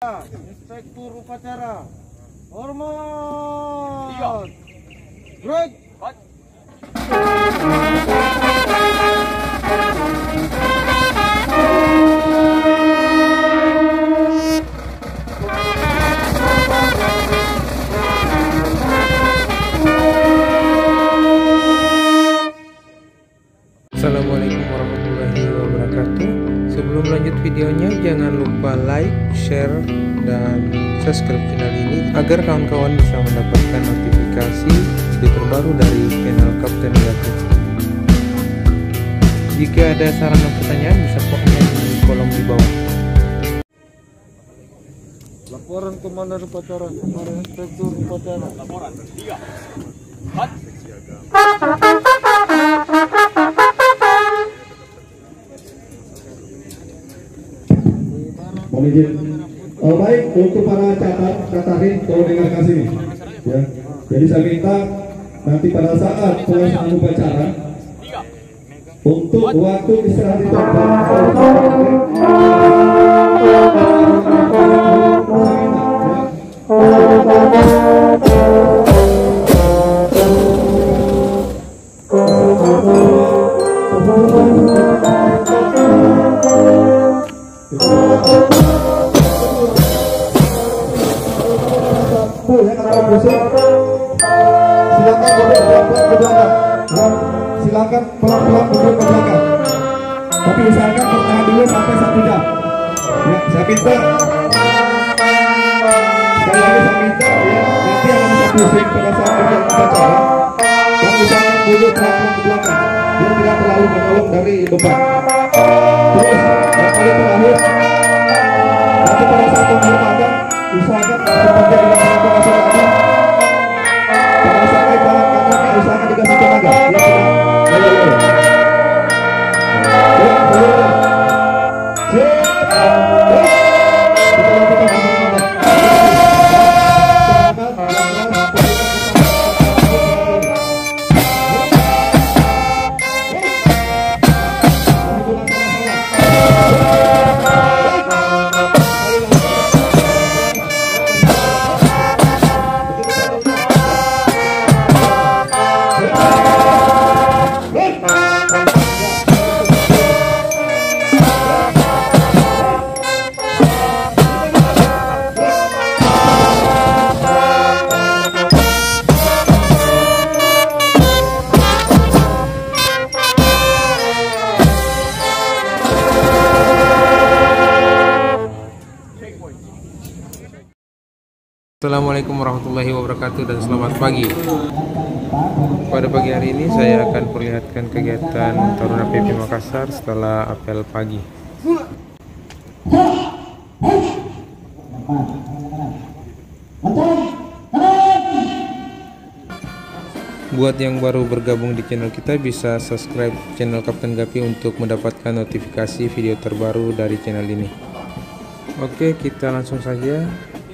Inspektur upacara hormat break. Assalamualaikum warahmatullahi wabarakatuh. Sebelum lanjut videonya, jangan lupa like, share, dan subscribe channel ini agar kawan-kawan bisa mendapatkan notifikasi video terbaru dari channel Kapten Gapi. Jika ada saran dan pertanyaan, bisa komen di kolom di bawah. Laporan komandan upacara, komandan inspektur upacara. Laporan 3 4. Mohon izin. Baik, untuk para catarin tolong dengarkan sini. Ya. Jadi saya minta nanti pada saat pelaksanaan upacara untuk waktu istirahat di silakan pelan-pelan mundur ke belakang, tapi usahakan bertahan dulu sampai 1 jam. Ya, saya minta sekali lagi, saya minta ya, nanti yang bisa pusing pada saat berjalan upacara dan usahakan mundur pelan-pelan ke belakang biar tidak terlalu menolong dari beban. Terus yang paling terakhir, nanti pada saat penghormatan usahakan seperti yang dilakukan oleh tadi, pada saat naik jalan kakinya usahakan dikasih tenaga. Assalamualaikum warahmatullahi wabarakatuh dan selamat pagi. Pada pagi hari ini saya akan perlihatkan kegiatan Taruna PP Makassar setelah apel pagi. Buat yang baru bergabung di channel kita, bisa subscribe channel Kapten Gapi untuk mendapatkan notifikasi video terbaru dari channel ini. Oke, kita langsung saja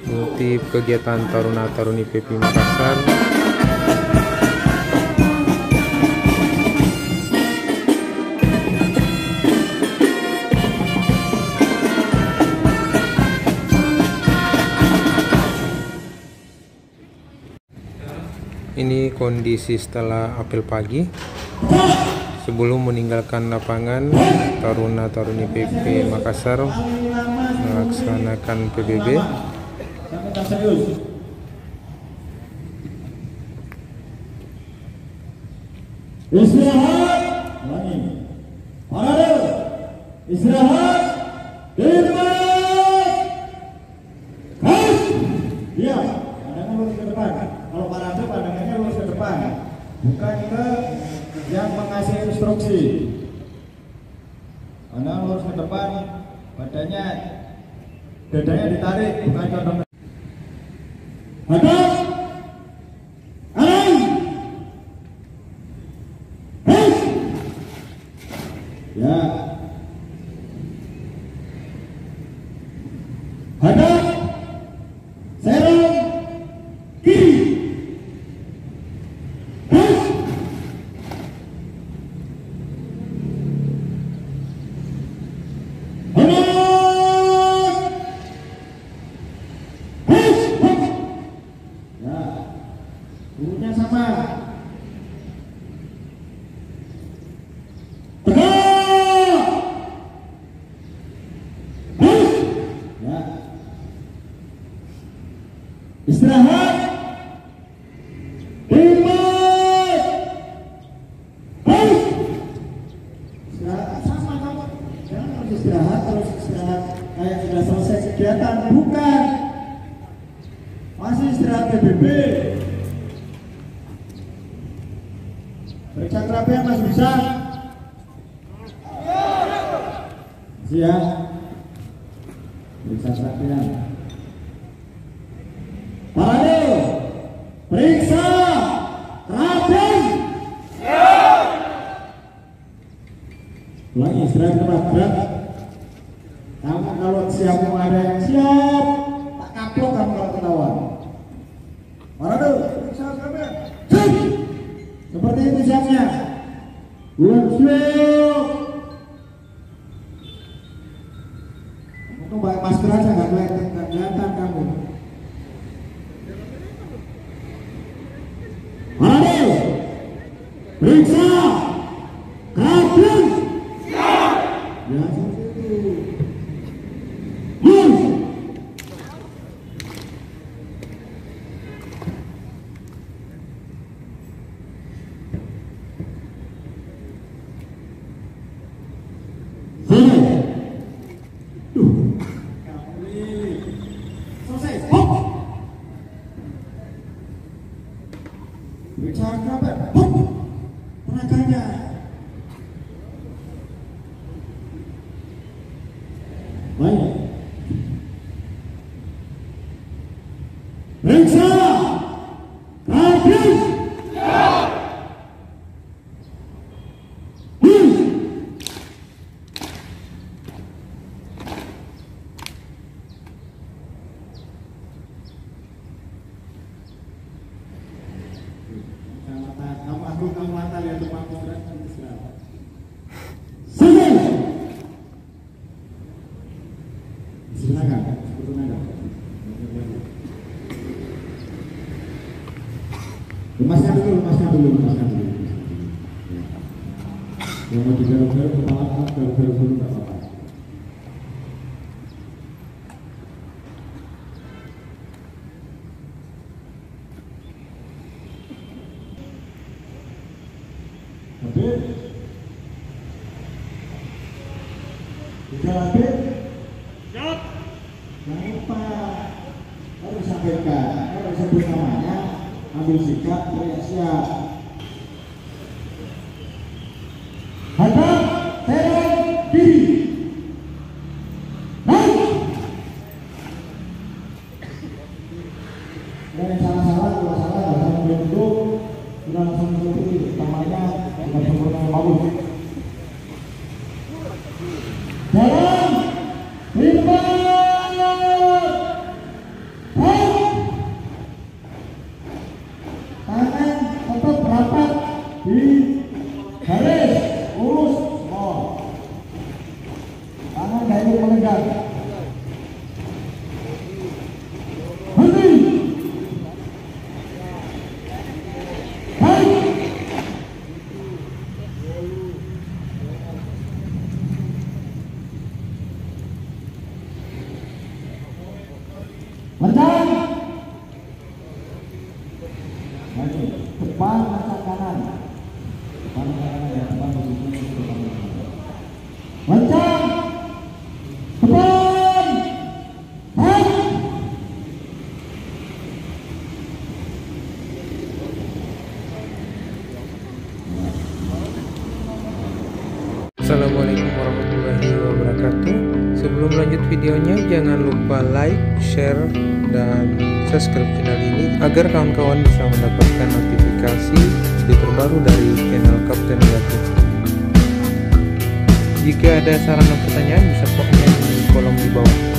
mengikuti kegiatan Taruna-Taruni PP Makassar. Ini kondisi setelah apel pagi. Sebelum meninggalkan lapangan, Taruna-Taruni PP Makassar melaksanakan PBB. Istirahat, parade, istirahat, iya, pandangan lurus ke depan. Kalau parade pandangannya lurus ke depan, bukan ke yang mengasih instruksi. Pandangan lurus ke depan, dadanya ditarik, bukan condong. Hadap, arang, ya, hadap, serong, kiri, istirahat PBB. Periksa kerapian masih bisa? Siap. Periksa kerapian. Parade. Periksa kerapian. Ulangi istirahat tempat berat. Kamu kalau siap mau ada yang siap, tak kaplok kamu kalau ketahuan. Parade. Periksa kerapian. Seperti itu siapnya. Bulan siap. Kamu pakai masker aja, nggak kelihatan kamu. Parade. Periksa kerapian. Ya seperti itu. Selesai. Hop. Periksa kerapian. Hop. Tenaganya. Baik. Periksa kerapian. Kamu mata lihat depan kodrat istirahat. Selesai. Silakan, silakan. Lemaskan dulu. Yang mau digaruk-garuk kepala, garuk-garuk dulu nggak apa-apa. Habis. Tiga lagi. Siap. Jangan lupa harus sampaikan, harus sebut namanya, ambil sikap, teriak siap. Hadap, teror, diri. Naik. Dan yang salah-salah, kalau salah, nggak usah menunduk, sudah langsung mengikuti namanya. Dengan sempurna yang bagus. Jalan, timbang, tangan tetap rapat di garis, lurus, tangan gak ikut menegak. Henti. Berjalan. Maju. Depan mata kanan. Depan kanan ya, depan posisi depan. Berjalan. Depan. Hai. Assalamualaikum warahmatullahi wabarakatuh. Sebelum lanjut videonya, jangan lupa like, share, dan subscribe channel ini agar kawan-kawan bisa mendapatkan notifikasi video terbaru dari channel Kapten Gapi. Jika ada saran dan pertanyaan bisa komen di kolom di bawah.